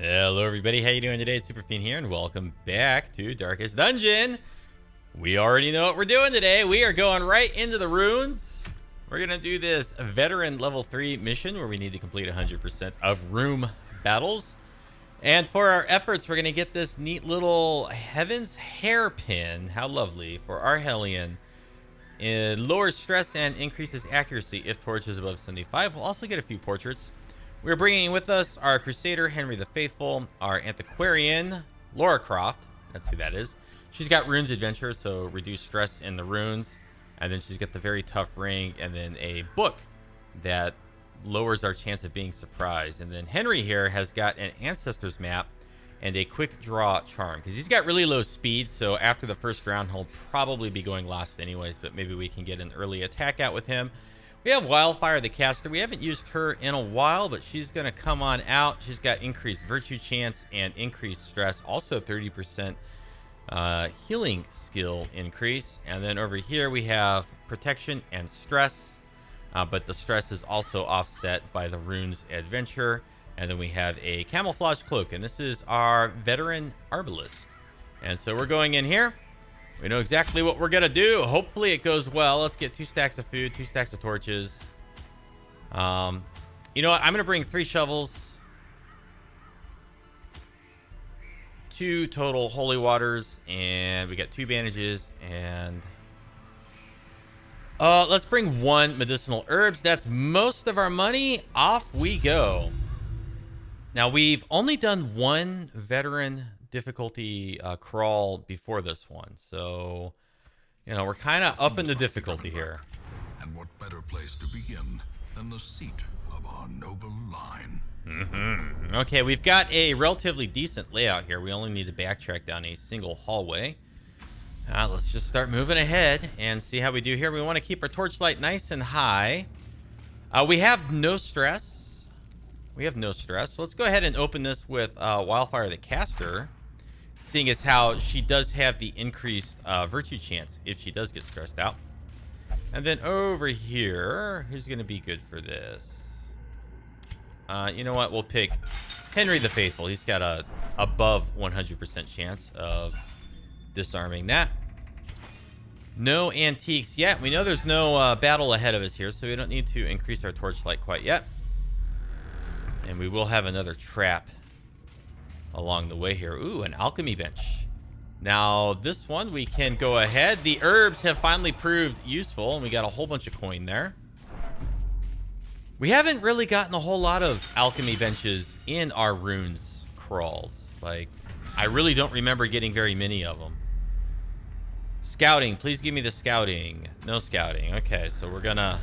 Hello everybody, how you doing today? It's superfiend here and welcome back to Darkest Dungeon. We already know what we're doing today. We are going right into the runes. We're gonna do this veteran level 3 mission where we need to complete 100% of room battles. And for our efforts, we're gonna get this neat little Heaven's Hairpin. How lovely. For our Hellion. It lowers stress and increases accuracy if torch is above 75. We'll also get a few portraits. We're bringing with us our Crusader, Henry the Faithful, our Antiquarian, Laura Croft. That's who that is. She's got Runes Adventure, so reduce stress in the runes. And then she's got the very tough ring, and then a book that lowers our chance of being surprised. And then Henry here has got an Ancestors map and a quick draw charm, because he's got really low speed, so after the first round, he'll probably be going lost anyways, but maybe we can get an early attack out with him. We have Wildfire the Caster. We haven't used her in a while, but she's going to come on out. She's got increased virtue chance and increased stress. Also 30% healing skill increase. And then over here we have protection and stress. But the stress is also offset by the Runes Adventure. And then we have a Camouflage Cloak. And this is our Veteran Arbalist. And so we're going in here. We know exactly what we're going to do. Hopefully it goes well. Let's get 2 stacks of food, 2 stacks of torches. You know what? I'm going to bring 3 shovels. 2 total holy waters. And we got 2 bandages. And let's bring 1 medicinal herbs. That's most of our money. Off we go. Now, we've only done 1 veteran difficulty crawl before this one, so you know we're kind of up in the difficulty here. And what better place to begin than the seat of our noble line? Okay, we've got a relatively decent layout here. We only need to backtrack down a single hallway. Let's just start moving ahead and see how we do here. We want to keep our torchlight nice and high. We have no stress. So let's go ahead and open this with Wildfire the Caster, seeing as how she does have the increased virtue chance if she does get stressed out. And then over here, who's going to be good for this? You know what? We'll pick Henry the Faithful. He's got a above 100% chance of disarming that. No antiques yet. We know there's no battle ahead of us here, so we don't need to increase our torchlight quite yet. And we will have another trap along the way here. Ooh, an Alchemy Bench. Now, this one, we can go ahead. The herbs have finally proved useful, and we got a whole bunch of coin there. We haven't really gotten a whole lot of Alchemy Benches in our runes crawls. Like, I really don't remember getting very many of them. Scouting. Please give me the scouting. No scouting. Okay, so we're gonna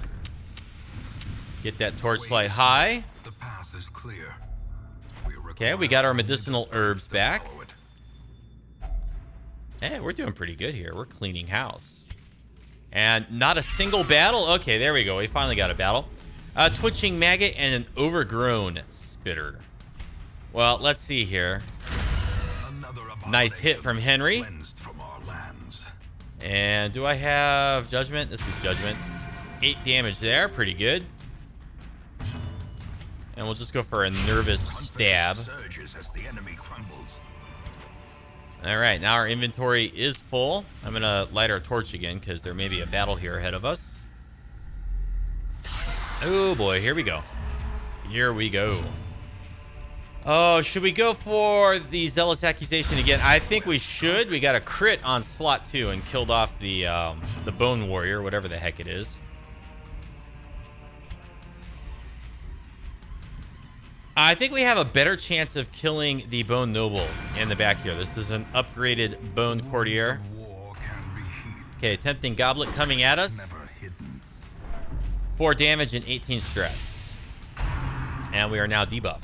get that torchlight high. The path is clear. Okay, we got our medicinal herbs back. Hey, we're doing pretty good here. We're cleaning house. And not a single battle? Okay, there we go. We finally got a battle. Twitching maggot and an overgrown spitter. Well, let's see here. Nice hit from Henry. And do I have judgment? This is judgment. 8 damage there. Pretty good. And we'll just go for a nervous stab. All right, now our inventory is full. I'm going to light our torch again because there may be a battle here ahead of us. Oh, boy. Here we go. Here we go. Oh, should we go for the Zealous Accusation again? I think we should. We got a crit on slot 2 and killed off the Bone Warrior, whatever the heck it is. I think we have a better chance of killing the Bone Noble in the back here. This is an upgraded Bone Courtier. Okay, Tempting Goblet coming at us. 4 damage and 18 stress. And we are now debuffed.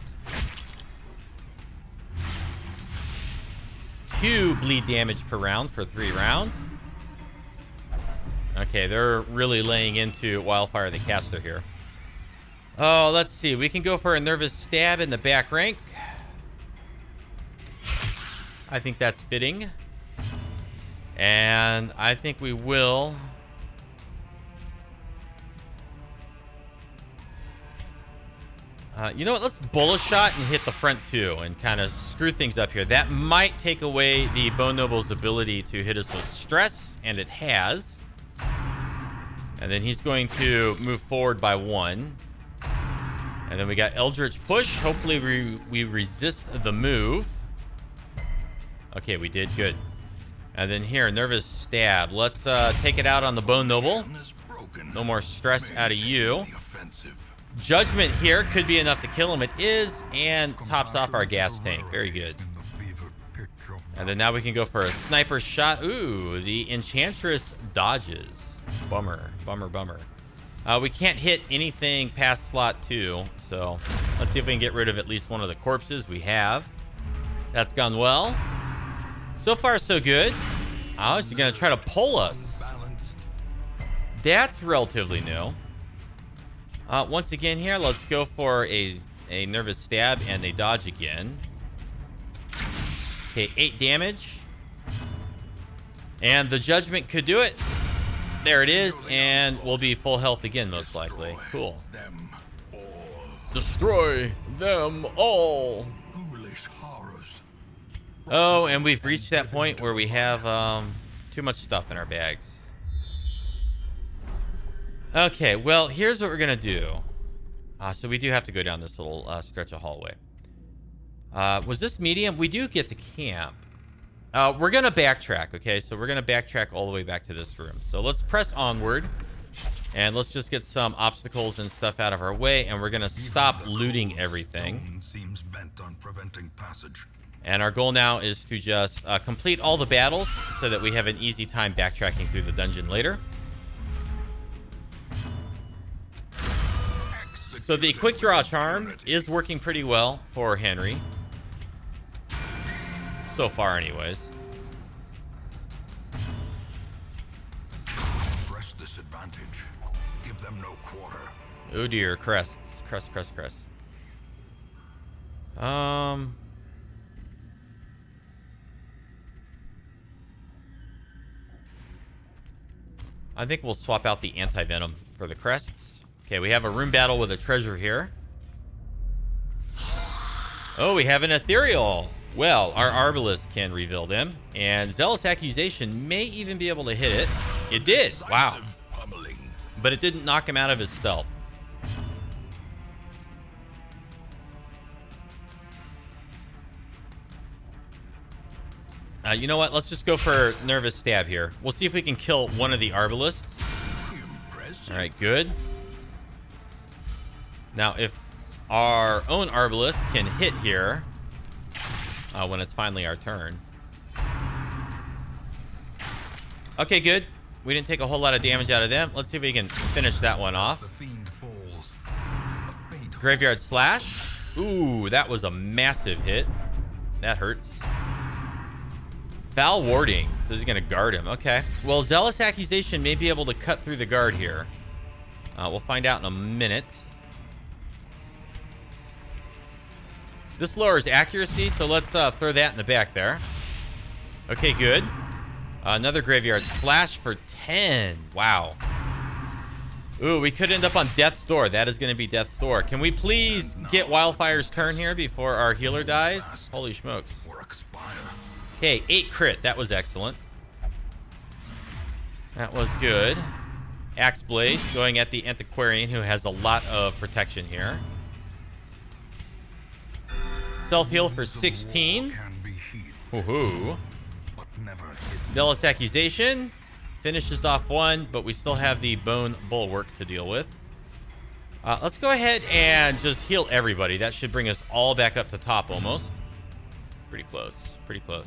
2 bleed damage per round for 3 rounds. Okay, they're really laying into Wildfire the Caster here. Oh, let's see. We can go for a nervous stab in the back rank. I think that's fitting. And I think we will. You know what? Let's bullet shot and hit the front two and kind of screw things up here. That might take away the Bone Noble's ability to hit us with stress, and it has. And then he's going to move forward by 1. And then we got Eldridge Push. Hopefully we resist the move. Okay, we did. Good. And then here, Nervous Stab. Let's take it out on the Bone Noble. No more stress out of you. Judgment here could be enough to kill him. It is, and tops off our gas tank. Very good. And then now we can go for a sniper shot. Ooh, the Enchantress dodges. Bummer, bummer, bummer. We can't hit anything past slot 2, so let's see if we can get rid of at least one of the corpses. We have. That's gone well. So far, so good. Oh, is he going to try to pull us? That's relatively new. Once again here, let's go for a Nervous Stab and a dodge again. Okay, 8 damage. And the Judgment could do it. There it is, and we'll be full health again, most likely. Cool. Destroy them all. Oh, and we've reached that point where we have too much stuff in our bags. Okay, well, here's what we're going to do. So we do have to go down this little stretch of hallway. Was this medium? We do get to camp. We're going to backtrack, okay? So we're going to backtrack all the way back to this room. So let's press onward. And let's just get some obstacles and stuff out of our way. And we're going to stop looting everything. Seems bent on preventing passage. And our goal now is to just complete all the battles so that we have an easy time backtracking through the dungeon later. So the quick draw charm is working pretty well for Henry. So far, anyways. Press disadvantage. Give them no quarter. Oh dear, crests. Crest. I think we'll swap out the anti-venom for the crests. Okay, we have a room battle with a treasure here. Oh, we have an ethereal. Well, our Arbalest can reveal them. And Zealous Accusation may even be able to hit it. It did. Wow. But it didn't knock him out of his stealth. You know what? Let's just go for Nervous Stab here. We'll see if we can kill one of the Arbalests. All right, good. Now, if our own Arbalest can hit here when it's finally our turn. Okay, good. We didn't take a whole lot of damage out of them. Let's see if we can finish that one off. Graveyard Slash. Ooh, that was a massive hit. That hurts. Foul Warding. So he's going to guard him. Okay. Well, Zealous Accusation may be able to cut through the guard here. We'll find out in a minute. This lowers accuracy, so let's throw that in the back there. Okay, good. Another Graveyard Slash for 10. Wow. Ooh, we could end up on Death's Door. That is going to be Death's Door. Can we please get Wildfire's turn here before our healer dies? Holy smokes. Okay, 8 crit. That was excellent. That was good. Axe Blade going at the Antiquarian, who has a lot of protection here. Self-heal for 16. Woohoo. Zealous Accusation finishes off one, but we still have the Bone Bulwark to deal with. Let's go ahead and just heal everybody. That should bring us all back up to top almost. Pretty close. Pretty close.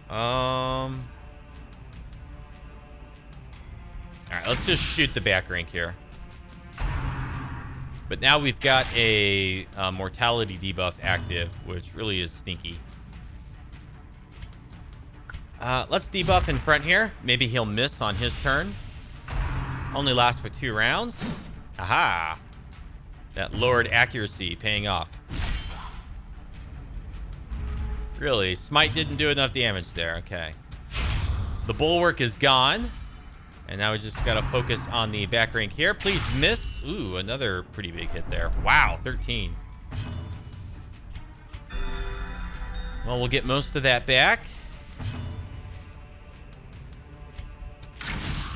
All right, let's just shoot the back rank here. But now we've got a mortality debuff active, which really is stinky. Let's debuff in front here. Maybe he'll miss on his turn. Only lasts for 2 rounds. Aha! That lowered accuracy paying off. Really, Smite didn't do enough damage there. Okay. The Bulwark is gone. And now we just got to focus on the back rank here. Please miss. Ooh, another pretty big hit there. Wow, 13. Well, we'll get most of that back.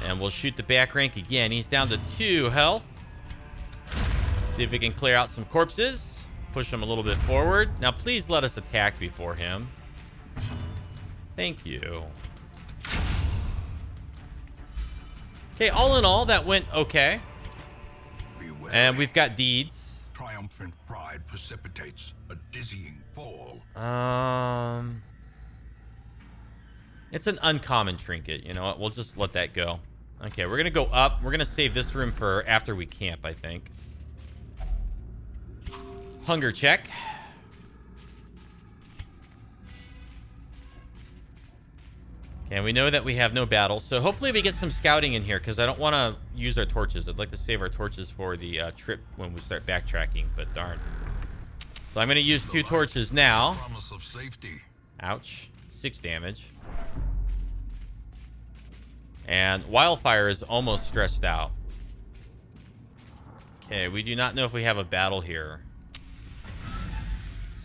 And we'll shoot the back rank again. He's down to 2 health. See if we can clear out some corpses. Push him a little bit forward. Now, please let us attack before him. Thank you. Okay, all in all, that went okay. And we've got deeds. Triumphant pride precipitates a dizzying fall. It's an uncommon trinket. You know what? We'll just let that go. Okay, we're going to go up. We're going to save this room for after we camp, I think. Hunger check. And we know that we have no battle, so hopefully we get some scouting in here, because I don't want to use our torches. I'd like to save our torches for the trip when we start backtracking, but darn. So I'm going to use 2 torches now. Promise of safety. Ouch. 6 damage. And Wildfire is almost stressed out. Okay, we do not know if we have a battle here.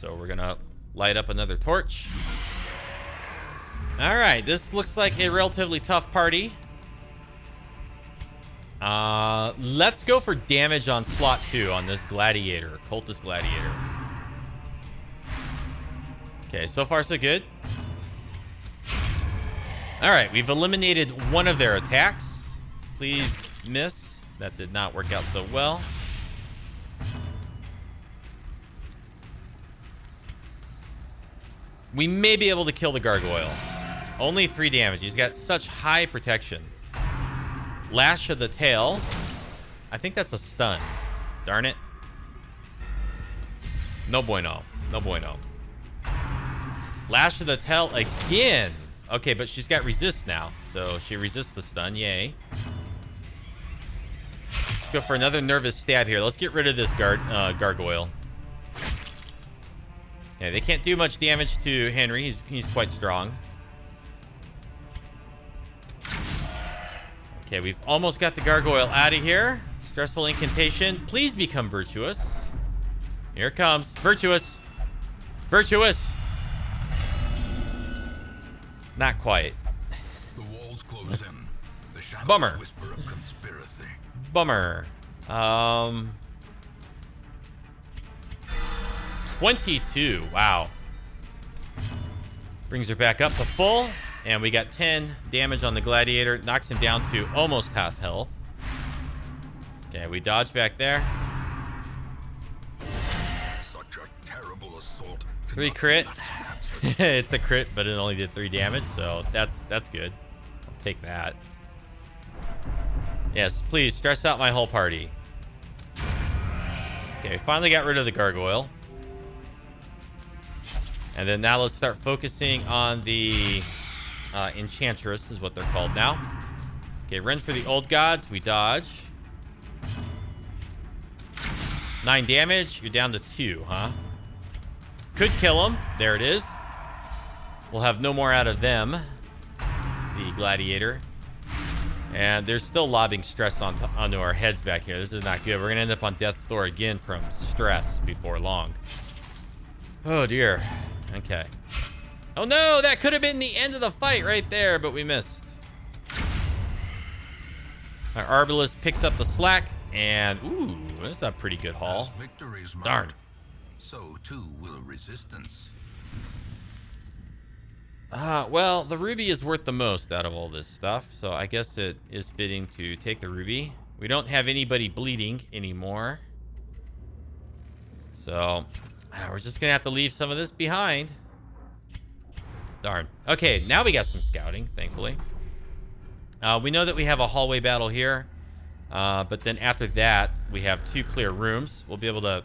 So we're going to light up another torch. All right, this looks like a relatively tough party. Let's go for damage on slot 2 on this gladiator, cultist gladiator. Okay, so far so good. All right, we've eliminated one of their attacks. Please miss. That did not work out so well. We may be able to kill the gargoyle. Only 3 damage. He's got such high protection. Lash of the tail. I think that's a stun. Darn it. No bueno. No bueno. Lash of the tail again. Okay, but she's got resist now. So she resists the stun. Yay. Let's go for another nervous stab here. Let's get rid of this gargoyle. Okay, they can't do much damage to Henry. He's quite strong. Okay, we've almost got the gargoyle out of here. Stressful incantation. Please become virtuous. Here it comes. Virtuous. Virtuous. Not quite. The walls close in. The shadows Bummer. whisper of conspiracy. Bummer. 22. Wow. Brings her back up to full. And we got 10 damage on the gladiator. Knocks him down to almost half health. Okay, we dodge back there. Such a terrible assault. 3 crit. It's a crit, but it only did 3 damage, so that's good. I'll take that. Yes, please stress out my whole party. Okay, finally got rid of the gargoyle. And then now let's start focusing on the Enchantress is what they're called now. Okay, run for the old gods. We dodge. 9 damage. You're down to 2, huh? Could kill him. There it is. We'll have no more out of them. The gladiator. And they're still lobbing stress onto our heads back here. This is not good. We're going to end up on death's door again from stress before long. Oh, dear. Okay. Oh no, that could have been the end of the fight right there, but we missed. Our Arbalest picks up the slack, and ooh, that's a pretty good haul. As victories mount, Darn. so too will resistance. Well, the ruby is worth the most out of all this stuff, so I guess it is fitting to take the ruby. We don't have anybody bleeding anymore. So, we're just gonna have to leave some of this behind. Darn. Okay, now we got some scouting, thankfully. We know that we have a hallway battle here. But then after that, we have 2 clear rooms. We'll be able to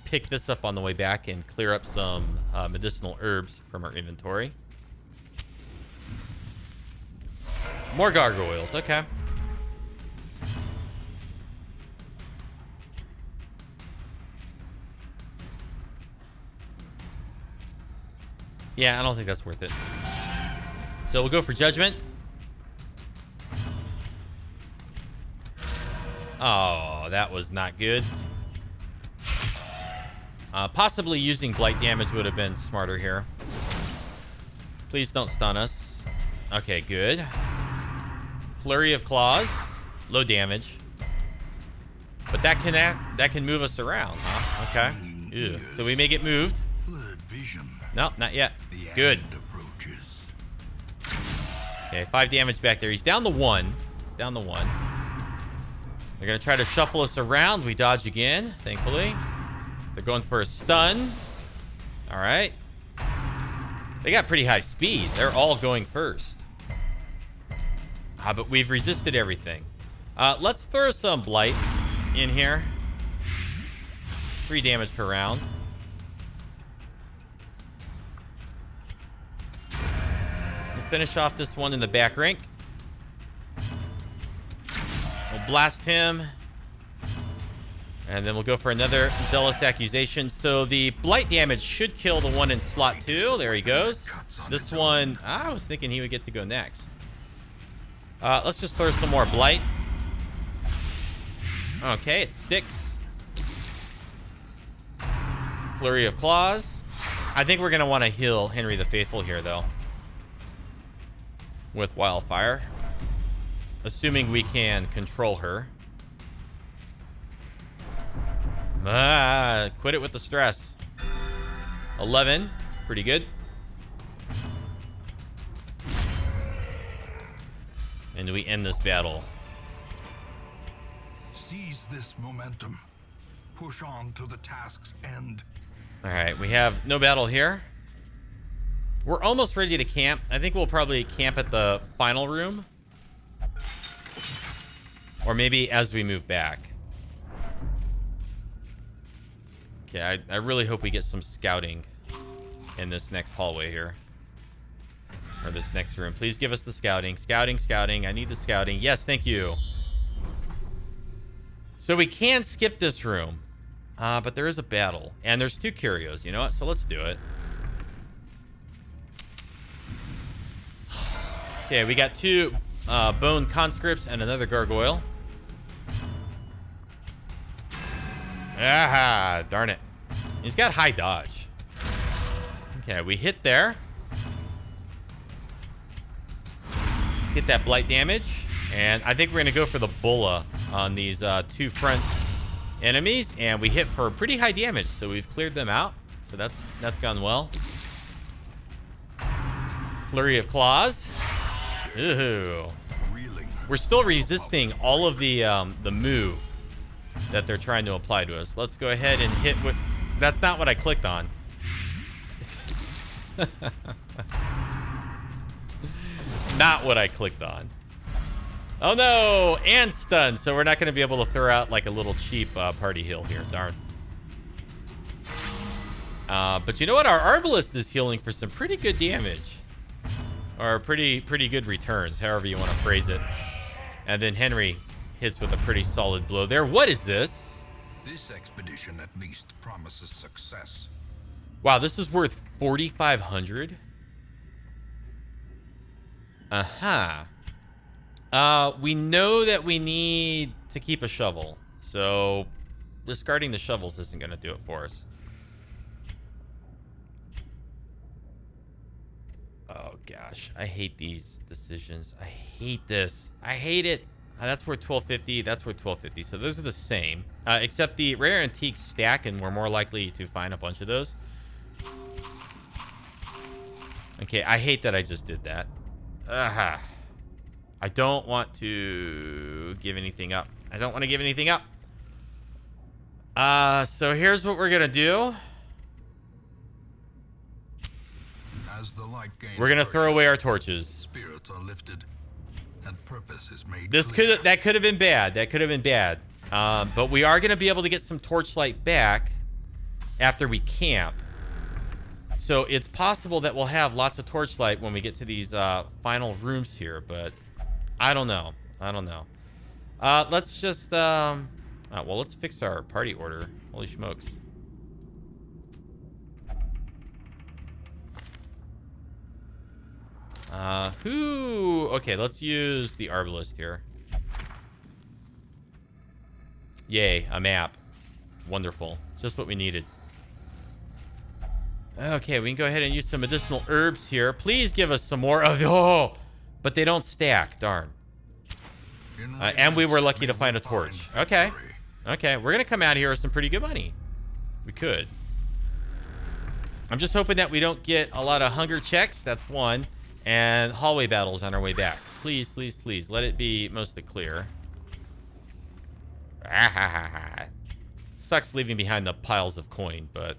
pick this up on the way back and clear up some medicinal herbs from our inventory. More gargoyles. Okay. Yeah, I don't think that's worth it. So we'll go for judgment. Oh, that was not good. Possibly using blight damage would have been smarter here. Please don't stun us. Okay, good. Flurry of claws. Low damage. But that can move us around, huh? Okay. Ew. So we may get moved. No, not yet. Good. Okay, 5 damage back there. He's down to 1. He's down to 1. They're going to try to shuffle us around. We dodge again, thankfully. They're going for a stun. All right. They got pretty high speed. They're all going first. But we've resisted everything. Let's throw some blight in here. 3 damage per round. We'll finish off this one in the back rank. We'll blast him. And then we'll go for another Zealous Accusation. So the blight damage should kill the one in slot 2. There he goes. This one, I was thinking he would get to go next. Let's just throw some more blight. Okay, it sticks. Flurry of claws. I think we're going to want to heal Henry the Faithful here, though. With Wildfire. Assuming we can control her. Quit it with the stress. 11. Pretty good. And we end this battle. Seize this momentum. Push on to the task's end. All right, we have no battle here. We're almost ready to camp. I think we'll probably camp at the final room. Or maybe as we move back. Okay, I really hope we get some scouting in this next hallway here. Or this next room. Please give us the scouting. Scouting, scouting. I need the scouting. Yes, thank you. So we can skip this room. But there is a battle. And there's 2 curios. You know what? So let's do it. Okay, we got 2 bone conscripts and another gargoyle. Ah, darn it. He's got high dodge. Okay, we hit there. Get that blight damage. And I think we're going to go for the bulla on these 2 front enemies. And we hit for pretty high damage. So we've cleared them out. So that's gone well. Flurry of claws. Ooh. We're still resisting all of the move that they're trying to apply to us. Let's go ahead and hit with... That's not what I clicked on. Not what I clicked on. Oh no! And stun. So we're not going to be able to throw out like a little cheap party heal here. Darn. But you know what? Our Arbalist is healing for some pretty good damage. Or pretty good returns, however you want to phrase it. And then Henry hits with a pretty solid blow there. What is this? This expedition at least promises success. Wow, this is worth 4,500. We know that we need to keep a shovel. So discarding the shovels isn't going to do it for us. Oh gosh, I hate these decisions. I hate this. I hate it. That's worth 1250. That's worth 1250. So those are the same, except the rare antiques stack, and we're more likely to find a bunch of those. Okay, I hate that I just did that. I don't want to give anything up. I don't want to give anything up. So here's what we're gonna do. As the light gains, We're gonna throw away our torches. Spirits are lifted, and purpose is made. That could have been bad. That could have been bad. But we are gonna be able to get some torchlight back after we camp. So it's possible that we'll have lots of torchlight when we get to these final rooms here, but I don't know. I don't know. Let's just well, let's fix our party order. Holy smokes. Okay, let's use the Arbalist here. Yay, a map. Wonderful. Just what we needed. Okay, we can go ahead and use some medicinal herbs here. Please give us some more of... Oh, but they don't stack. Darn. And we were lucky to find a torch. Okay. Okay, we're going to come out here with some pretty good money. We could. I'm just hoping that we don't get a lot of hunger checks. That's one. And hallway battles on our way back. Please, please, please. Let it be mostly clear. Sucks leaving behind the piles of coin, but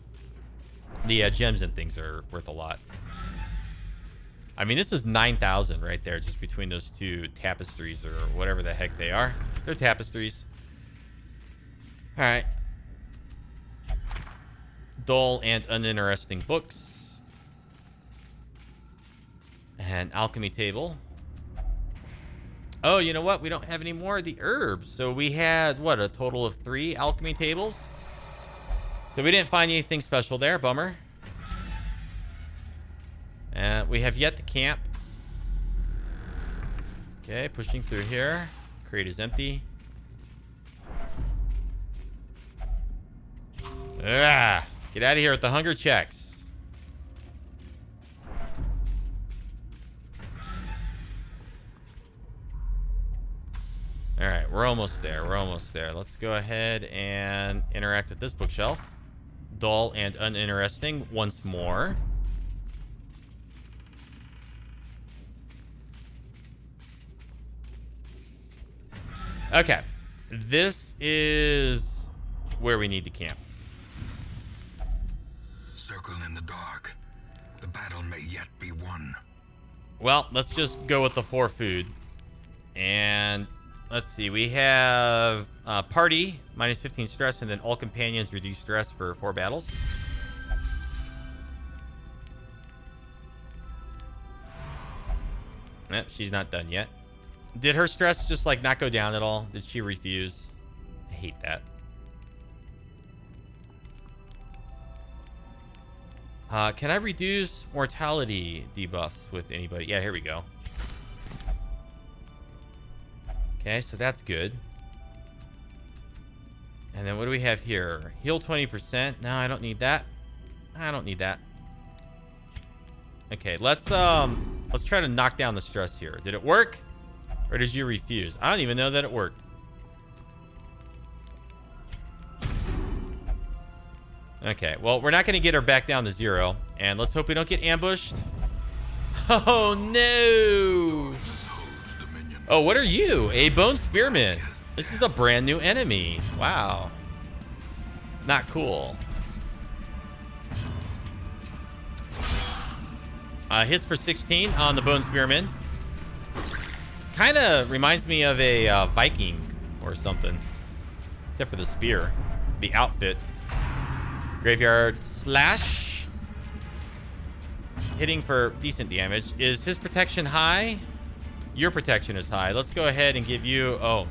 the gems and things are worth a lot. I mean, this is 9,000 right there, just between those two tapestries or whatever the heck they are. They're tapestries. All right. Dull and uninteresting books. And alchemy table. Oh, you know what? We don't have any more of the herbs. So we had, what, a total of 3 alchemy tables? So we didn't find anything special there. Bummer. And we have yet to camp. Okay, pushing through here. Crate is empty. Ah, get out of here with the hunger checks. All right, we're almost there. We're almost there. Let's go ahead and interact with this bookshelf. Dull and uninteresting once more. Okay, this is where we need to camp. Circle in the dark. The battle may yet be won. Well, let's just go with the 4 food. And let's see, we have party, minus 15 stress, and then all companions reduce stress for 4 battles. Yep, she's not done yet. Did her stress just like not go down at all? Did she refuse? I hate that. Can I reduce mortality debuffs with anybody? Yeah, here we go. Okay, so that's good. And then what do we have here? Heal 20%. No, I don't need that. I don't need that. Okay, let's try to knock down the stress here. Did it work? Or did you refuse? I don't even know that it worked. Okay, well, we're not going to get her back down to 0. And let's hope we don't get ambushed. Oh, no. Oh, what are you? A bone spearman. This is a brand new enemy. Wow. Not cool. Hits for 16 on the bone spearman. Kind of reminds me of a Viking or something. Except for the spear. The outfit. Graveyard slash. Hitting for decent damage. Is his protection high? Your protection is high. Let's go ahead and give you... Oh,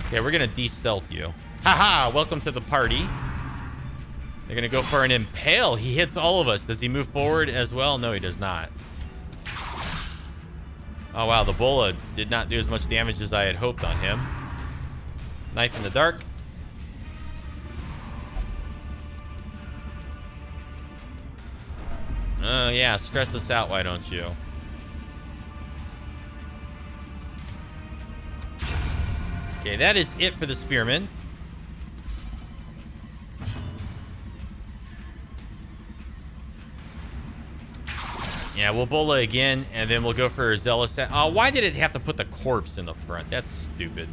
okay, we're going to de-stealth you. Haha, welcome to the party. They're going to go for an impale. He hits all of us. Does he move forward as well? No, he does not. Oh, wow, the bola did not do as much damage as I had hoped on him. Knife in the dark. Oh, yeah, stress us out, why don't you? Okay, that is it for the spearman. Yeah, we'll bola again, and then we'll go for zealous. Oh, why did it have to put the corpse in the front? That's stupid.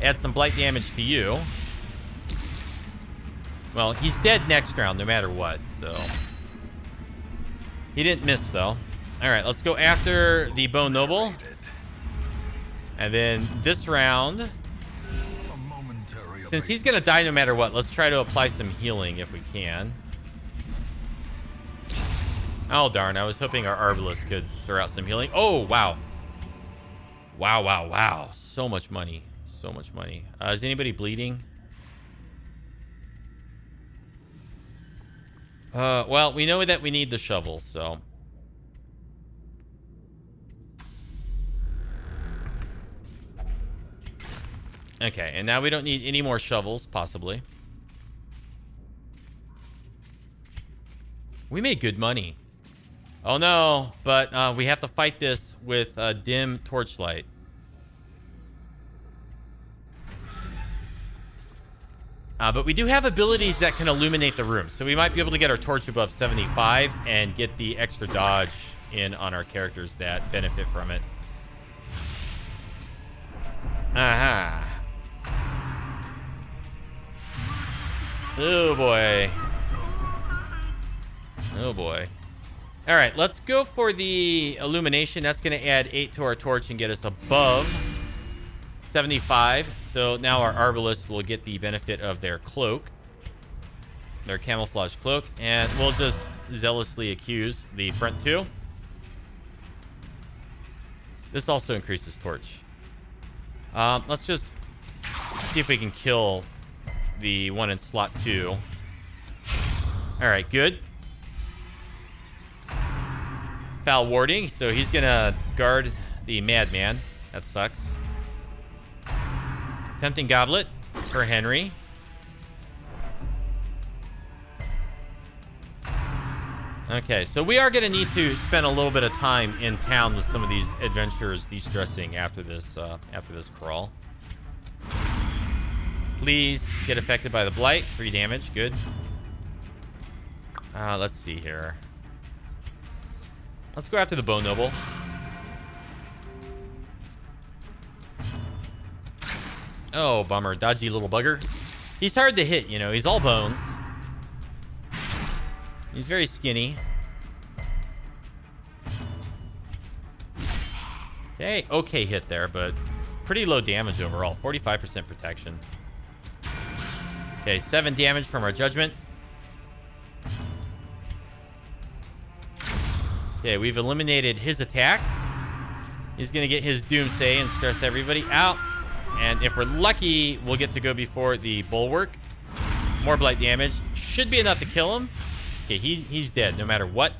Add some blight damage to you. Well, he's dead next round, no matter what, so... He didn't miss, though. All right, let's go after the Bone Noble. And then this round... Since he's going to die no matter what, let's try to apply some healing if we can. Oh, darn. I was hoping our Arbalest could throw out some healing. Oh, wow. Wow, wow, wow. So much money. So much money. Is anybody bleeding? Well, we know that we need the shovel, so... Okay, and now we don't need any more shovels, possibly. We made good money. Oh no, but we have to fight this with dim torchlight. But we do have abilities that can illuminate the room. So we might be able to get our torch above 75 and get the extra dodge in on our characters that benefit from it. Aha. Oh boy. Oh boy. All right, let's go for the illumination. That's going to add 8 to our torch and get us above 75. So now our arbalists will get the benefit of their cloak, their camouflage cloak, and we'll just zealously accuse the front two. This also increases torch. Let's just see if we can kill the one in slot 2. All right, good. Foul warding, so he's gonna guard the madman. That sucks. Tempting goblet for Henry. Okay, so we are gonna need to spend a little bit of time in town with some of these adventurers de-stressing after this crawl. Please get affected by the blight. 3 damage, good. Let's see here. Let's go after the Bone Noble. Oh, bummer. Dodgy little bugger. He's hard to hit, you know. He's all bones. He's very skinny. Okay, okay hit there, but pretty low damage overall. 45% protection. Okay, 7 damage from our judgment. Okay, we've eliminated his attack. He's going to get his Doomsday and stress everybody out. And if we're lucky, we'll get to go before the Bulwark. More blight damage. Should be enough to kill him. Okay, he's dead no matter what.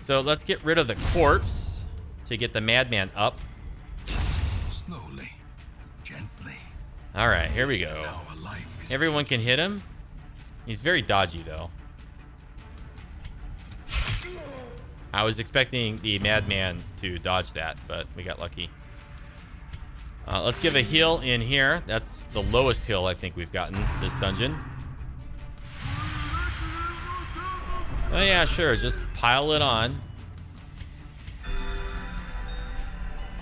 So let's get rid of the corpse to get the madman up. Slowly, gently. All right, here we go. Everyone can hit him. He's very dodgy, though. I was expecting the madman to dodge that, but we got lucky. Let's give a heal in here. That's the lowest heal I think we've gotten this dungeon. Oh yeah, sure. Just pile it on.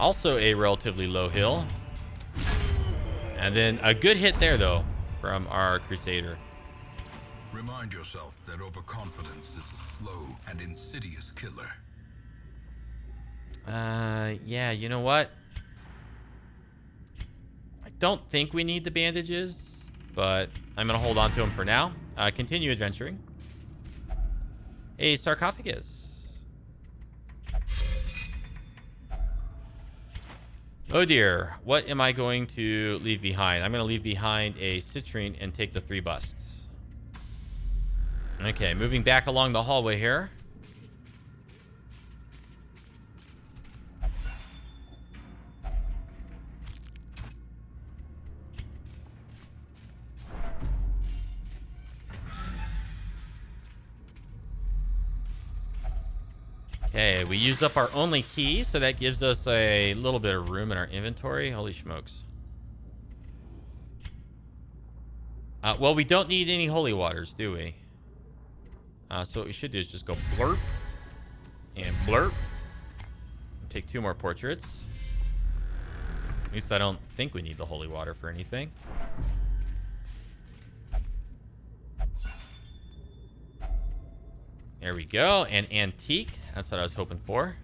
Also a relatively low heal. And then a good hit there, though, from our Crusader. Remind yourself that overconfidence is a slow and insidious killer. Yeah, you know what? I don't think we need the bandages, but I'm going to hold on to them for now. Continue adventuring. A sarcophagus. Oh dear, what am I going to leave behind? I'm going to leave behind a citrine and take the 3 busts. Okay, moving back along the hallway here. Okay, we used up our only key, so that gives us a little bit of room in our inventory. Holy smokes. Well, we don't need any holy waters, do we? So what we should do is just go blurp and blurp. Take 2 more portraits. At least I don't think we need the holy water for anything. There we go. An antique. That's what I was hoping for.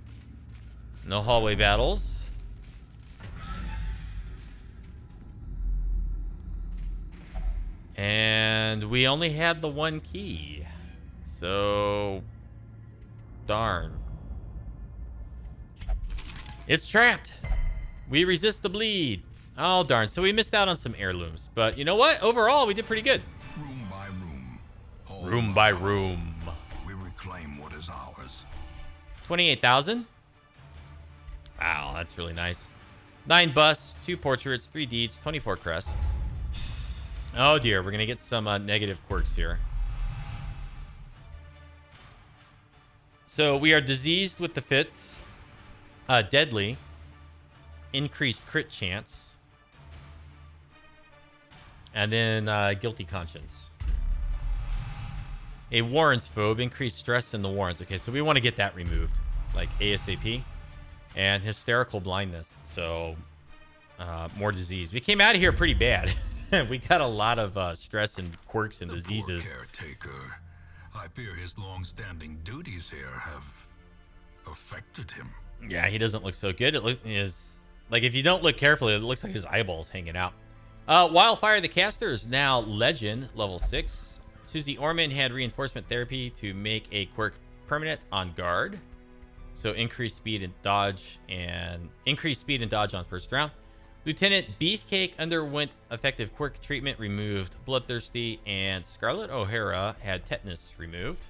No hallway battles. And we only had the 1 key. So, darn. It's trapped. We resist the bleed. Oh, darn. So we missed out on some heirlooms. But you know what? Overall, we did pretty good. Room by room. Room by room. We reclaim what is ours. 28,000. Wow, that's really nice. 9 busts, 2 portraits, 3 deeds, 24 crests. Oh dear, we're going to get some negative quirks here. So we are diseased with the fits. Deadly. Increased crit chance. And then guilty conscience. A Warren's phobe. Increased stress in the Warrens. Okay, so we want to get that removed. Like ASAP. And hysterical blindness. So more disease. We came out of here pretty bad. We got a lot of stress and quirks and diseases. Poor caretaker. I fear his long-standing duties here have affected him. Yeah, he doesn't look so good. It is like, if you don't look carefully, it looks like his eyeball's hanging out. Wildfire the Caster is now Legend, level 6. Susie Orman had reinforcement therapy to make a quirk permanent on guard. So increased speed and dodge on first round. Lieutenant Beefcake underwent effective quirk treatment, removed Bloodthirsty, and Scarlet O'Hara had tetanus removed.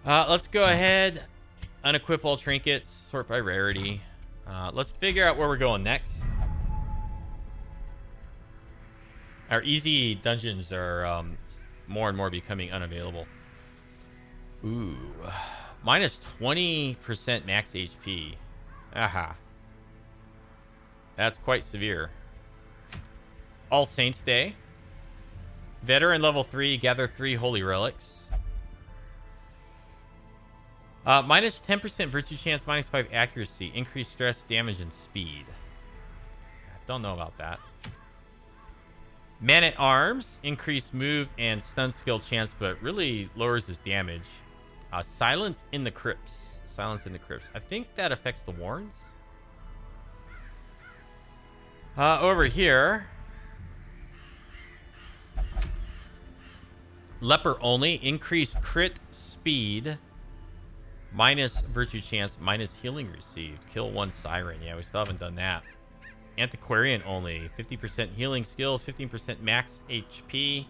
Let's go ahead, unequip all trinkets, sort by rarity. Let's figure out where we're going next. Our easy dungeons are more and more becoming unavailable. Ooh, minus 20% max HP. Aha. That's quite severe. All Saints Day. Veteran level 3, gather 3 holy relics. Minus 10% virtue chance, minus 5 accuracy, increased stress, damage, and speed. Don't know about that. Man at Arms, increased move and stun skill chance, but really lowers his damage. Silence in the Crypts. Silence in the Crypts. I think that affects the Warrens. Over here, Leper only, increased crit speed, minus virtue chance, minus healing received. Kill 1 siren. Yeah, we still haven't done that. Antiquarian only, 50% healing skills, 15% max HP,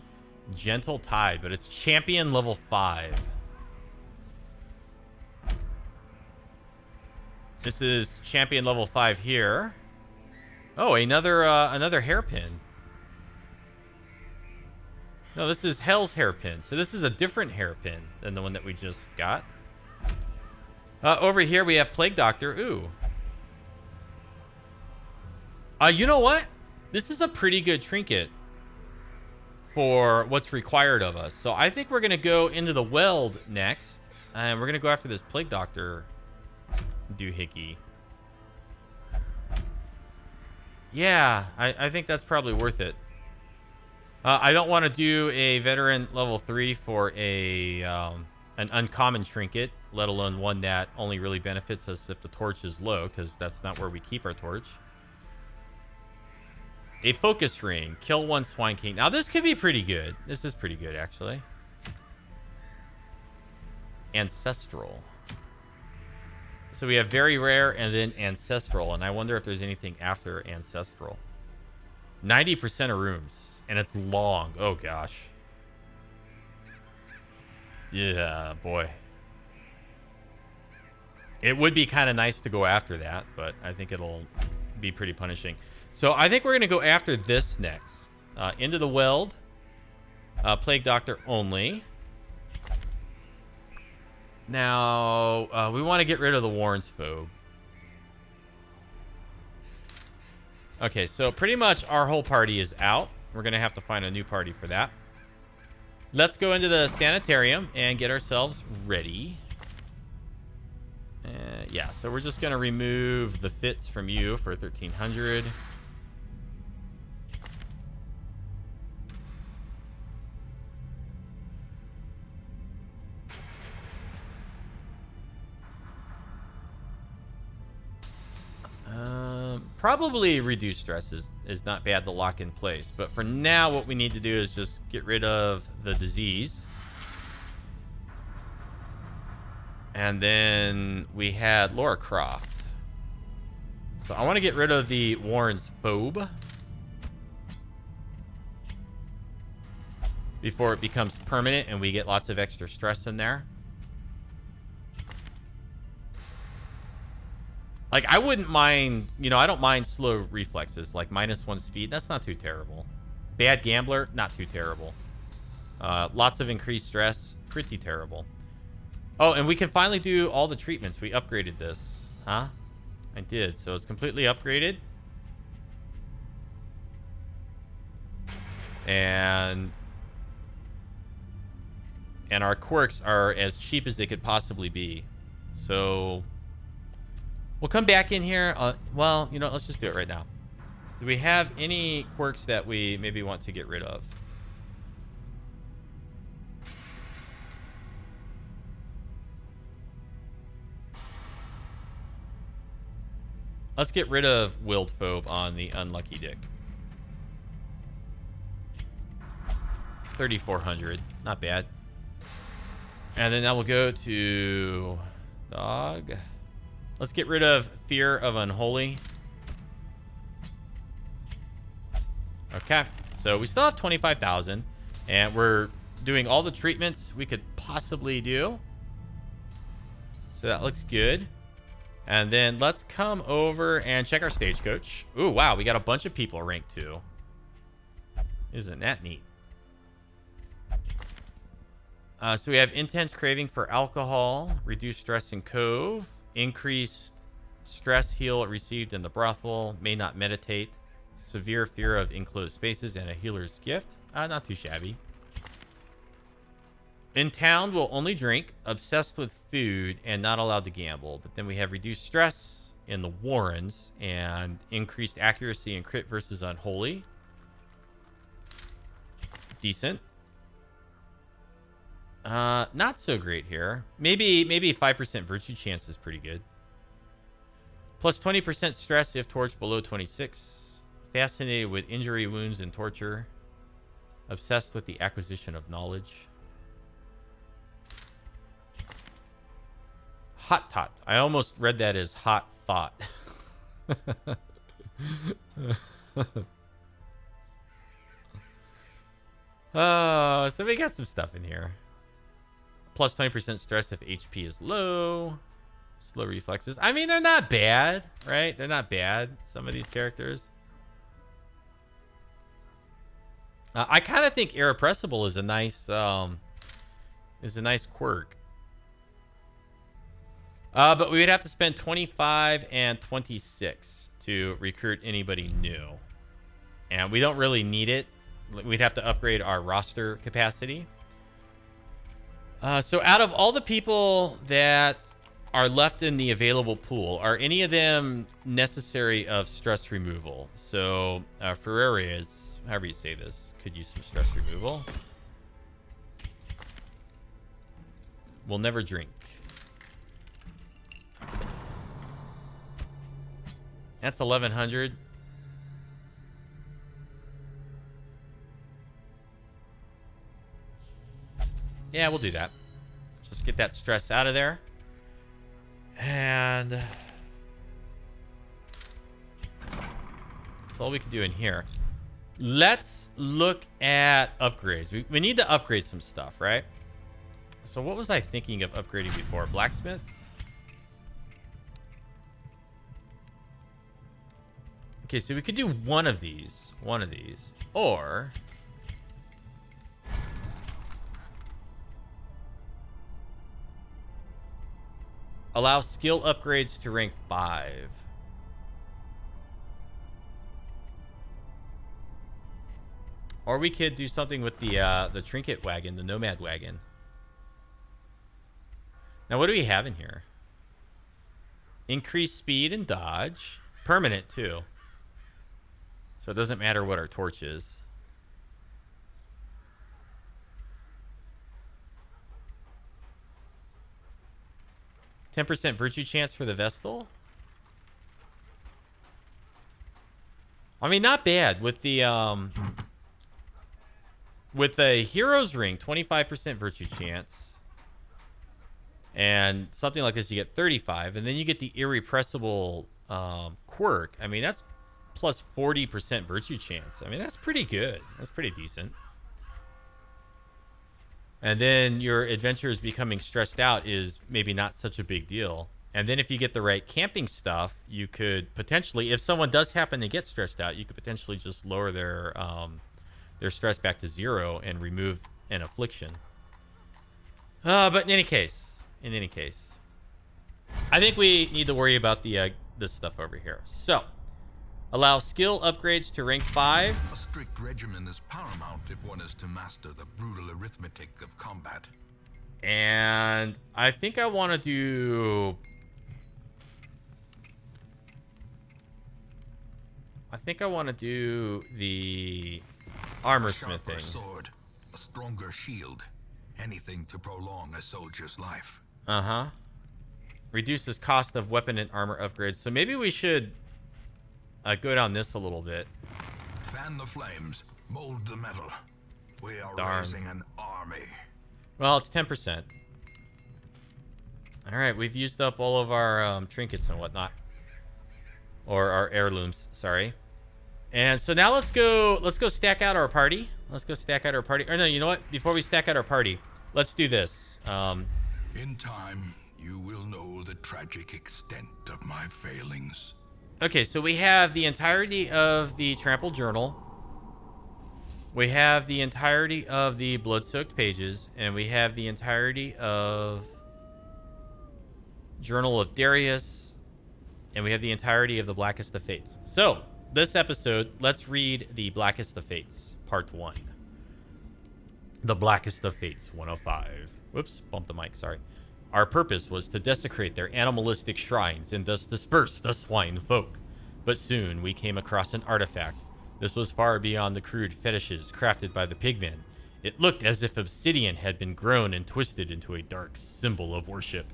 gentle tide, but it's champion level 5. This is champion level 5 here. Oh, another hairpin. No, this is Hell's hairpin. So this is a different hairpin than the one that we just got. Over here we have Plague Doctor. Ooh. You know what? This is a pretty good trinket for what's required of us. So I think we're going to go into the Weld next. And we're going to go after this Plague Doctor doohickey. Yeah, I think that's probably worth it. I don't want to do a veteran level 3 for an uncommon trinket, let alone one that only really benefits us if the torch is low, because that's not where we keep our torch. A focus ring, kill 1 Swine King. Now this could be pretty good. This is pretty good, actually. Ancestral. So we have very rare and then ancestral, and I wonder if there's anything after ancestral. 90% of rooms, and it's long. Oh gosh. Yeah, boy. It would be kind of nice to go after that, but I think it'll be pretty punishing. So I think we're going to go after this next. Into the Weld. Plague Doctor only. Now, we want to get rid of the Warren's phobe. Okay, so pretty much our whole party is out. We're going to have to find a new party for that. Let's go into the sanitarium and get ourselves ready. Yeah, so we're just going to remove the fits from you for 1,300. Probably reduce stress is not bad to lock in place. But for now, what we need to do is just get rid of the disease. And then we had Laura Croft. So I want to get rid of the Warren's phobe before it becomes permanent and we get lots of extra stress in there. Like, I wouldn't mind, you know, I don't mind slow reflexes, like -1 speed. That's not too terrible. Bad gambler, not too terrible. Lots of increased stress, pretty terrible. Oh, and we can finally do all the treatments. We upgraded this. Huh? I did. So it's completely upgraded. And our quirks are as cheap as they could possibly be. So we'll come back in here. Well, you know, let's just do it right now. Do we have any quirks that we maybe want to get rid of? Let's get rid of Willed Phobe on the Unlucky Dick. 3,400. Not bad. And then that will go to Dog. Let's get rid of Fear of Unholy. Okay. So we still have 25,000. And we're doing all the treatments we could possibly do. So that looks good. And then let's come over and check our stagecoach. Ooh, wow. We got a bunch of people ranked 2. Isn't that neat? So we have intense craving for alcohol, reduced stress in Cove, increased stress heal received in the brothel, may not meditate, severe fear of enclosed spaces, and a healer's gift. Not too shabby. In town, will only drink, obsessed with food, and not allowed to gamble. But then we have reduced stress in the Warrens and increased accuracy in crit versus unholy. Decent. Not so great here. Maybe 5% virtue chance is pretty good. Plus 20% stress if torch below 26. Fascinated with injury, wounds, and torture. Obsessed with the acquisition of knowledge. Hot tot. I almost read that as hot thought. Oh, so we got some stuff in here. Plus 20% stress if HP is low. Slow reflexes. I mean, they're not bad, right? They're not bad, some of these characters. I kind of think Irrepressible is a nice quirk. But we would have to spend 25 and 26 to recruit anybody new. And we don't really need it. We'd have to upgrade our roster capacity. So out of all the people that are left in the available pool, are any of them necessary of stress removal? So Ferrarius, however you say this, could use some stress removal. Will never drink. That's 1,100. Yeah, we'll do that. Just get that stress out of there. And that's all we can do in here. Let's look at upgrades. We need to upgrade some stuff, right? So what was I thinking of upgrading before? Blacksmith? Okay, so we could do one of these. Or allow skill upgrades to rank 5. Or we could do something with the trinket wagon, the nomad wagon. Now, what do we have in here? Increased speed and dodge. Permanent, too. So it doesn't matter what our torch is. %10 virtue chance for the Vestal. I mean, not bad. With the Hero's Ring, 25% virtue chance. And something like this, you get 35. And then you get the Irrepressible quirk. I mean, that's plus 40% virtue chance. I mean, that's pretty good. That's pretty decent. And then your adventurers becoming stressed out is maybe not such a big deal. And then if you get the right camping stuff, you could potentially, if someone does happen to get stressed out, you could potentially just lower their stress back to 0 and remove an affliction. But in any case, I think we need to worry about this stuff over here. So, allow skill upgrades to rank 5. A strict regimen is paramount if one is to master the brutal arithmetic of combat. And I think I want to do... the armor smithing. A sword, a stronger shield, anything to prolong a soldier's life. Uh-huh. Reduces cost of weapon and armor upgrades. So maybe we should go down this a little bit. Fan the flames, mold the metal. We are Darn. raising an army. Well, it's 10%. All right, we've used up all of our trinkets and whatnot. Or our heirlooms, sorry. And so now let's go stack out our party. Or no, you know what? Before we stack out our party, let's do this. In time, you will know the tragic extent of my failings. Okay, so we have the entirety of the Trampled Journal. We have the entirety of the Blood-Soaked Pages. And we have the entirety of Journal of Darius. And we have the entirety of the Blackest of Fates. So, this episode, let's read the Blackest of Fates, Part 1. The Blackest of Fates, 105. Whoops, bumped the mic, sorry. Our purpose was to desecrate their animalistic shrines and thus disperse the swine folk. But soon we came across an artifact. This was far beyond the crude fetishes crafted by the pigmen. It looked as if obsidian had been grown and twisted into a dark symbol of worship.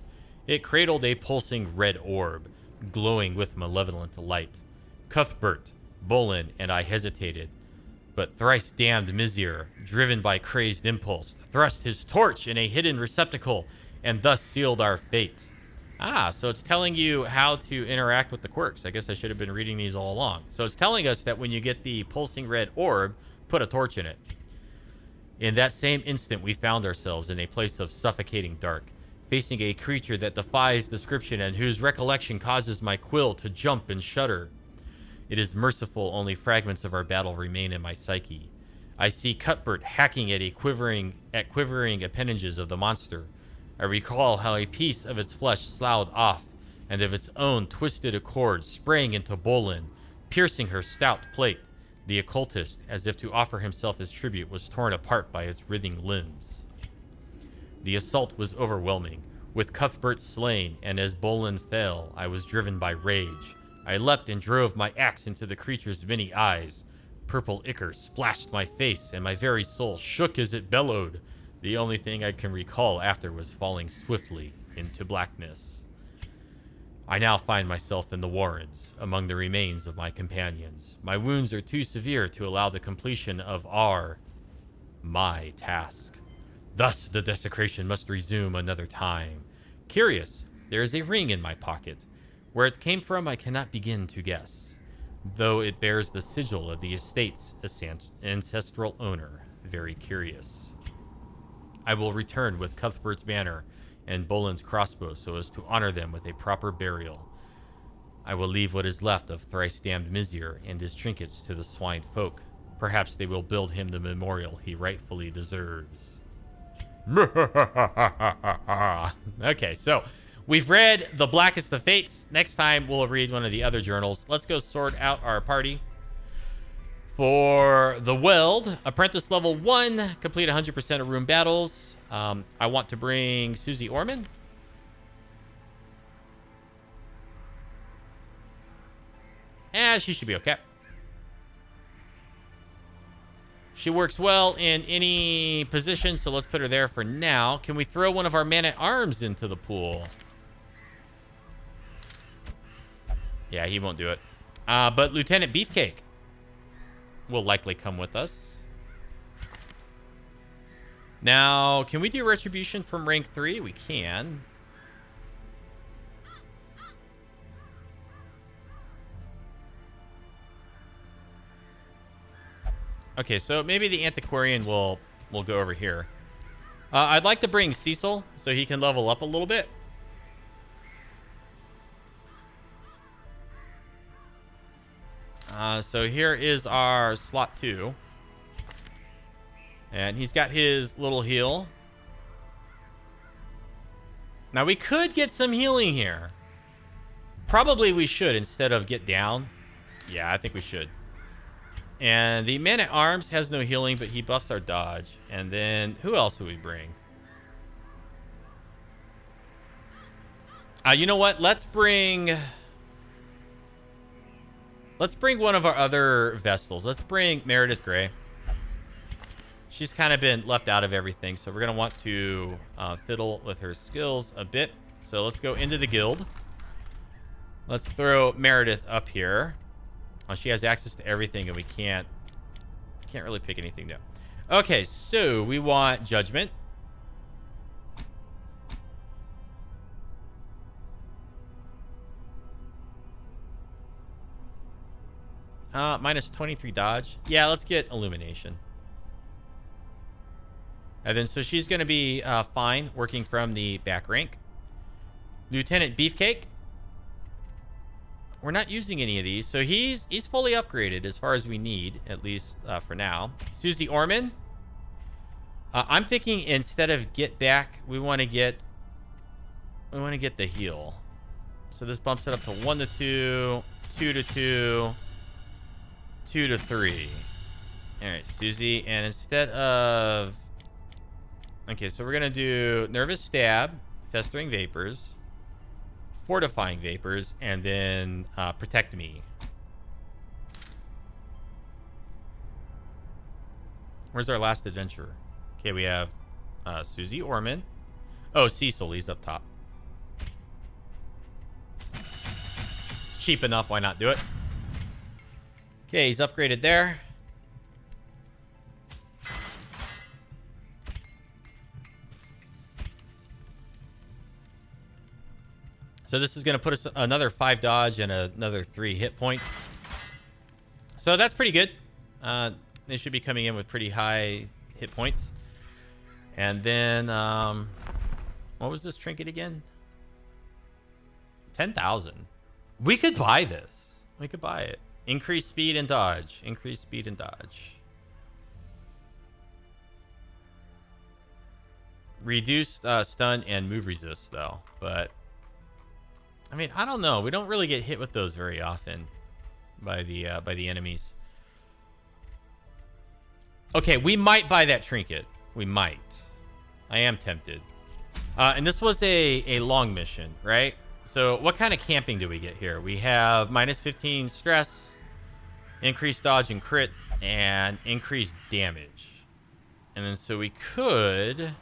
It cradled a pulsing red orb, glowing with malevolent light. Cuthbert, Bolin, and I hesitated, but thrice damned Mizir, driven by crazed impulse, thrust his torch in a hidden receptacle and thus sealed our fate. Ah, so it's telling you how to interact with the quirks. I guess I should have been reading these all along. So it's telling us that when you get the pulsing red orb, put a torch in it. In that same instant, we found ourselves in a place of suffocating dark, facing a creature that defies description and whose recollection causes my quill to jump and shudder. It is merciful only fragments of our battle remain in my psyche. I see Cuthbert hacking at quivering appendages of the monster. I recall how a piece of its flesh sloughed off, and of its own twisted accord sprang into Bolin, piercing her stout plate. The occultist, as if to offer himself as tribute, was torn apart by its writhing limbs. The assault was overwhelming. With Cuthbert slain, and as Bolin fell, I was driven by rage. I leapt and drove my axe into the creature's many eyes. Purple ichor splashed my face, and my very soul shook as it bellowed. The only thing I can recall after was falling swiftly into blackness. I now find myself in the warrens, among the remains of my companions. My wounds are too severe to allow the completion of my task. Thus, the desecration must resume another time. Curious, there is a ring in my pocket. Where it came from, I cannot begin to guess, though it bears the sigil of the estate's ancestral owner. Very curious. I will return with Cuthbert's banner and Bolin's crossbow so as to honor them with a proper burial. I will leave what is left of thrice-damned Mizir and his trinkets to the swine folk. Perhaps they will build him the memorial he rightfully deserves. Okay, so we've read The Blackest of Fates. Next time, we'll read one of the other journals. Let's go sort out our party. For the Weld, Apprentice level 1, complete 100% of room battles. I want to bring Susie Orman. She should be okay. She works well in any position, so let's put her there for now. Can we throw one of our man-at-arms into the pool? Yeah, he won't do it. But Lieutenant Beefcake will likely come with us. Now, can we do Retribution from rank 3? We can. Okay, so maybe the Antiquarian will go over here. I'd like to bring Cecil so he can level up a little bit. So here is our slot 2. And he's got his little heal. Now we could get some healing here. Probably we should instead of get down. Yeah, I think we should. And the man-at-arms has no healing, but he buffs our dodge. And then who else would we bring? You know what? Let's bring one of our other Vestals. Let's bring Meredith Grey. She's kind of been left out of everything, so we're going to want to fiddle with her skills a bit. So let's go into the guild. Let's throw Meredith up here. She has access to everything, and we can't really pick anything down. Okay, so we want Judgment. Minus 23 dodge. Yeah, let's get Illumination. And then, so she's going to be fine working from the back rank. Lieutenant Beefcake. We're not using any of these, so he's fully upgraded as far as we need, at least for now. Susie Orman. I'm thinking instead of get back, we want to get the heal. So this bumps it up to 1 to 2, 2 to 2, 2 to 3. All right, Susie, and instead of... Okay, so we're going to do Nervous Stab, Festering Vapors, Fortifying Vapors, and then Protect Me. Where's our last adventurer? Okay, we have Susie Orman. Oh, Cecil, he's up top. It's cheap enough, why not do it? Okay, he's upgraded there. So this is going to put us another 5 dodge and another 3 hit points. So that's pretty good. They should be coming in with pretty high hit points. And then, what was this trinket again? 10,000. We could buy this. We could buy it. Increase speed and dodge. Increase speed and dodge. Reduced stun and move resist, though. But... I mean, I don't know. We don't really get hit with those very often by the enemies. Okay, we might buy that trinket. We might. I am tempted. And this was a long mission, right? So what kind of camping do we get here? We have minus 15 stress, increased dodge and crit, and increased damage. And then so we could...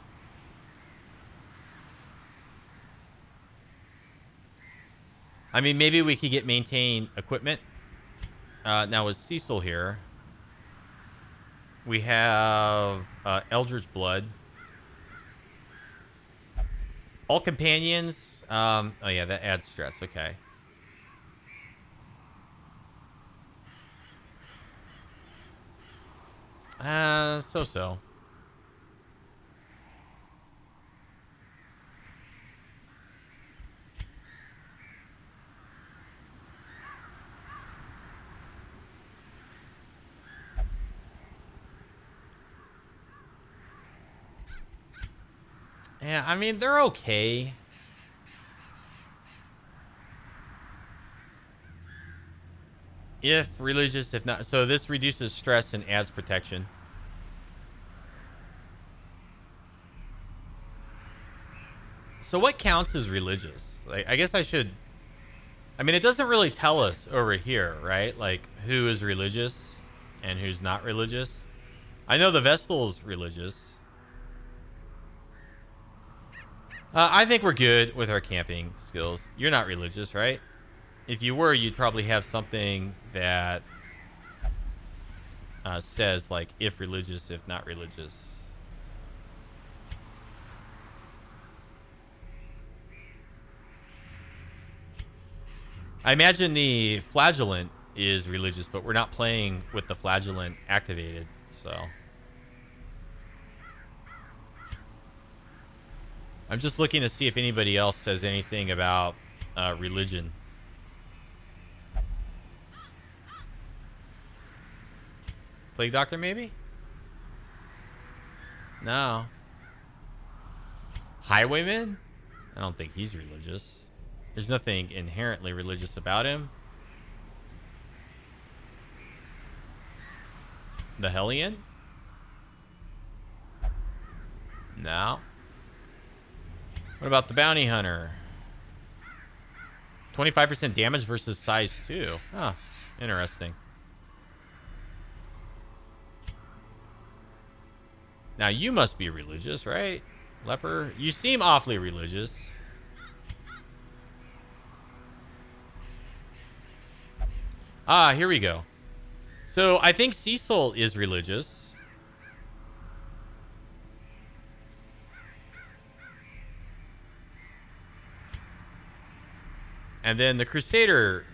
I mean, maybe we could get maintain equipment. Now with Cecil here, we have Eldridge Blood. All companions. Oh yeah, that adds stress. Okay. So. Yeah, I mean, they're okay. If religious, if not. So this reduces stress and adds protection. So what counts as religious? Like, I guess I should... I mean, it doesn't really tell us over here, right? Like, who is religious and who's not religious. I know the Vestal's religious. I think we're good with our camping skills. You're not religious, right? If you were, you'd probably have something that says, like, if religious, if not religious. I imagine the flagellant is religious, but we're not playing with the flagellant activated, so... I'm just looking to see if anybody else says anything about religion. Plague Doctor, maybe? No. Highwayman? I don't think he's religious. There's nothing inherently religious about him. The Hellion? No. What about the Bounty Hunter? 25% damage versus size 2. Huh. Interesting. Now, you must be religious, right? Leper? You seem awfully religious. Ah, here we go. So, I think Cecil is religious. And then the Crusader,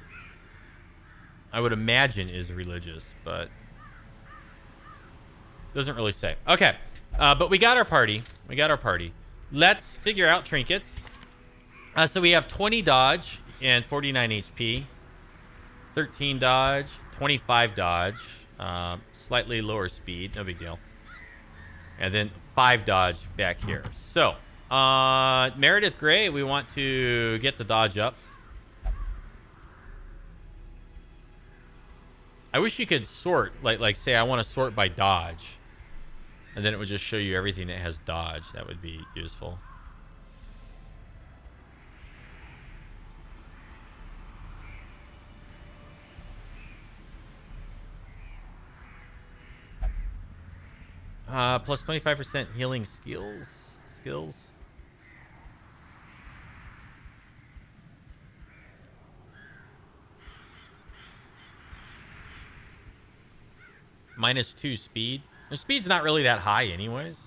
I would imagine, is religious, but doesn't really say. Okay, but we got our party. We got our party. Let's figure out trinkets. So we have 20 dodge and 49 HP, 13 dodge, 25 dodge, slightly lower speed, no big deal, and then 5 dodge back here. So Meredith Grey, we want to get the dodge up. I wish you could sort, like say I want to sort by dodge, and then it would just show you everything that has dodge. That would be useful. Plus 25% healing skills. Minus 2 speed. Their speed's not really that high anyways.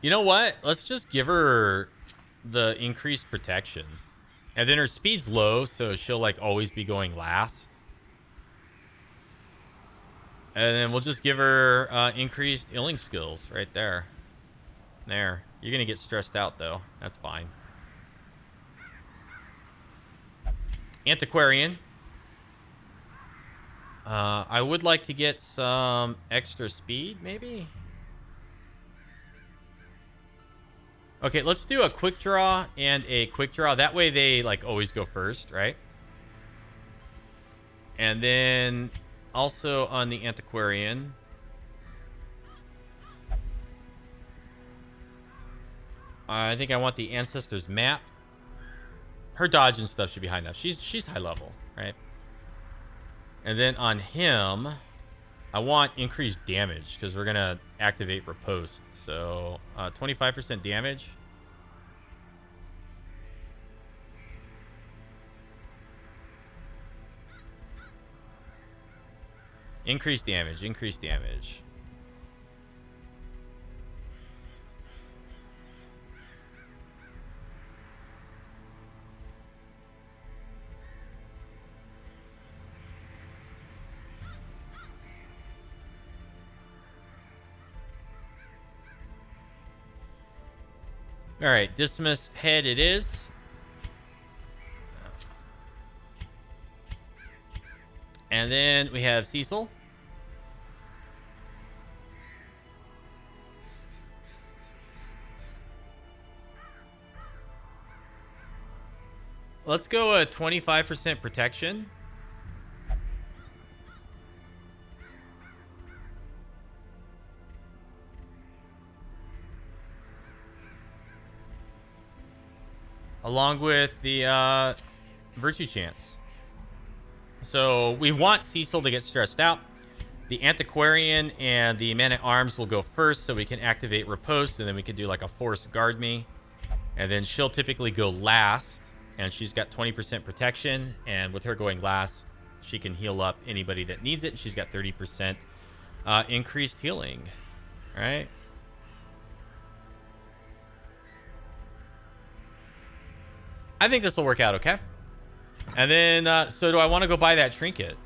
You know what? Let's just give her the increased protection. And then her speed's low, so she'll like always be going last. And then we'll just give her increased healing skills right there. There. You're going to get stressed out, though. That's fine. Antiquarian. I would like to get some extra speed, maybe? Okay, let's do a quick draw and a quick draw. That way they, like, always go first, right? And then also on the Antiquarian... I think I want the Ancestors map. Her dodge and stuff should be high enough. She's high level, right? And then on him, I want increased damage because we're going to activate Riposte. So 25% damage. Increased damage, increased damage. All right, Dismas head it is. And then we have Cecil. Let's go a 25% protection. Along with the Virtue Chance. So we want Cecil to get stressed out. The Antiquarian and the Man-at-Arms will go first so we can activate Riposte, and then we can do like a Force Guard Me. And then she'll typically go last, and she's got 20% protection. And with her going last, she can heal up anybody that needs it. She's got 30% increased healing. All right. I think this will work out okay. And then, so do I want to go buy that trinket?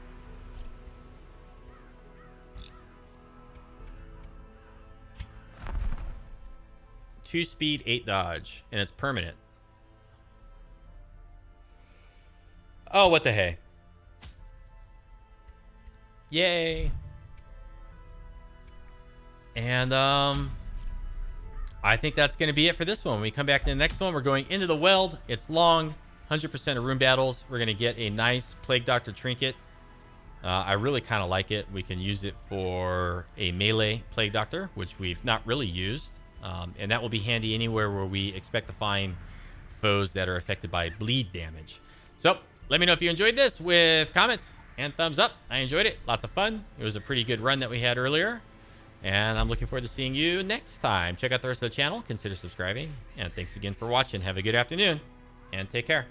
Two speed, 8 dodge, and it's permanent. Oh, what the hey. Yay. And I think that's going to be it for this one. When we come back to the next one, we're going into the Weld. It's long, 100% of room battles. We're going to get a nice Plague Doctor trinket. I really kind of like it. We can use it for a melee Plague Doctor, which we've not really used. And that will be handy anywhere where we expect to find foes that are affected by bleed damage. So let me know if you enjoyed this with comments and thumbs up. I enjoyed it. Lots of fun. It was a pretty good run that we had earlier. And I'm looking forward to seeing you next time. Check out the rest of the channel. Consider subscribing. And thanks again for watching. Have a good afternoon. And take care.